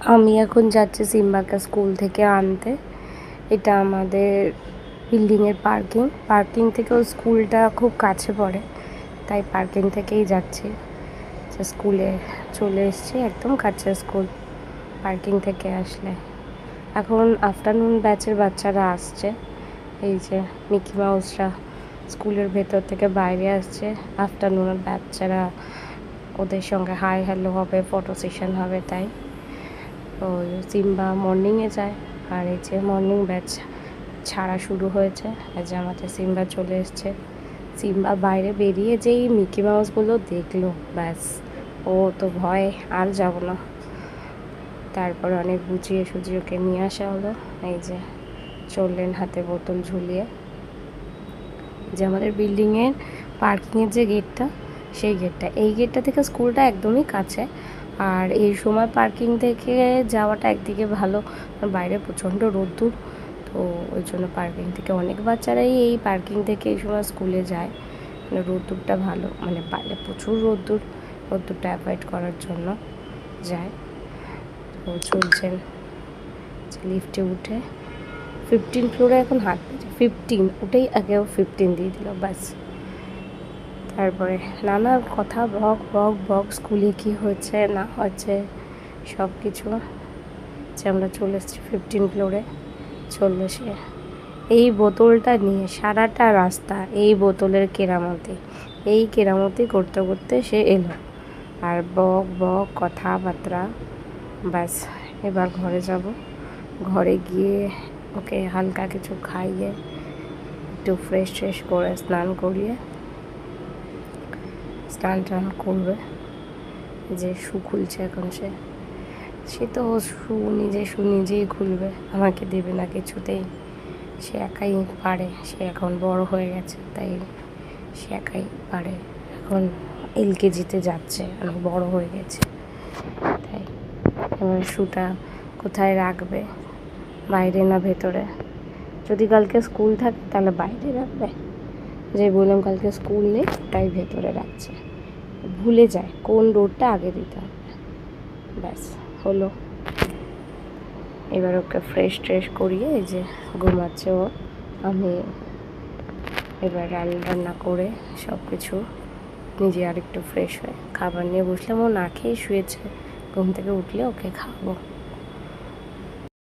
আমি এখন যাচ্ছি সিম্বাকে স্কুল থেকে আনতে। এটা আমাদের বিল্ডিংয়ের পার্কিং থেকেও স্কুলটা খুব কাছে পড়ে, তাই পার্কিং থেকেই যাচ্ছি। স্কুলে চলে এসেছি, একদম কাছে স্কুল পার্কিং থেকে আসলে। এখন আফটারনুন ব্যাচের বাচ্চারা আসছে, এই যে মিকি মাউসরা স্কুলের ভেতর থেকে বাইরে আসছে। আফটারনুনের বাচ্চারা, ওদের সঙ্গে হাই হ্যালো হবে, ফটো সেশন হবে, তাই ওই সিম্বা মর্নিংয়ে যায়। আর এই যে মর্নিং ব্যাচ ছাড়া শুরু হয়েছে। এই যে আমাদের সিম্বা চলে এসছে। সিম্বা বাইরে বেরিয়ে যেই মিকি মাউসগুলো দেখলো, ব্যাস ও তো ভয় আর যাব না। তারপর অনেক বুঝিয়ে সুঝিয়ে ওকে নিয়ে আসা হলো। এই যে চললেন হাতে বোতল ঝুলিয়ে। যে আমাদের বিল্ডিংয়ের পার্কিংয়ের যে গেটটা, সেই গেটটা, এই গেটটা থেকে স্কুলটা একদমই কাছে। আর এই সময় পার্কিং থেকে যাওয়াটা একদিকে ভালো, বাইরে প্রচণ্ড রোদ্দুর, তো ওই জন্য পার্কিং থেকে অনেক বাচ্চারাই এই পার্কিং থেকে এই সময় স্কুলে যায়। মানে রোদ্দুরটা ভালো, মানে বাইরে প্রচুর রোদ্দুরটা অ্যাভয়েড করার জন্য যায়। তো চলছেন লিফটে উঠে 15 ফ্লোরে এখন হাঁটছে। 15 উঠেই আগেও 15 দিয়ে দিল, ব্যাস। তারপরে নানা কথা বক স্কুলে কী হয়েছে না হয়েছে সব কিছু। যে আমরা চলে এসেছি 15 ফ্লোরে। চললো সে এই বোতলটা নিয়ে সারাটা রাস্তা এই বোতলের কেরামতি করতে করতে সে এলো। আর বক কথাবার্তা, ব্যাস। এবার ঘরে যাব। ঘরে গিয়ে ওকে হালকা কিছু খাইয়ে একটু ফ্রেশ করে স্নান করিয়ে স্নান টান করবে। যে শু খুলছে এখন সে তো নিজেই খুলবে, আমাকে দেবে না কিছুতেই। সে একাই পারে, সে এখন বড় হয়ে গেছে, তাই সে একাই পারে। এখন LKG-তে যাচ্ছে, অনেক বড় হয়ে গেছে, তাই। এবার শুটা কোথায় রাখবে, বাইরে না ভেতরে? যদি কালকে স্কুল থাকে তাহলে বাইরে রাখবে, যে বললাম কালকে স্কুল নেই তাই ভেতরে রাখছে। ভুলে যায় কোন ডোরটা আগে দিতে হবে, ব্যাস হলো। এবার ওকে ফ্রেশ করিয়ে এই যে ঘুমাচ্ছে ও। আমি এবার রান্না করে সব কিছু নিজে আর একটু ফ্রেশ হয়ে খাবার নিয়ে বসলাম। ও না খেয়ে শুয়েছে, ঘুম থেকে উঠলে ওকে খাওয়াবো।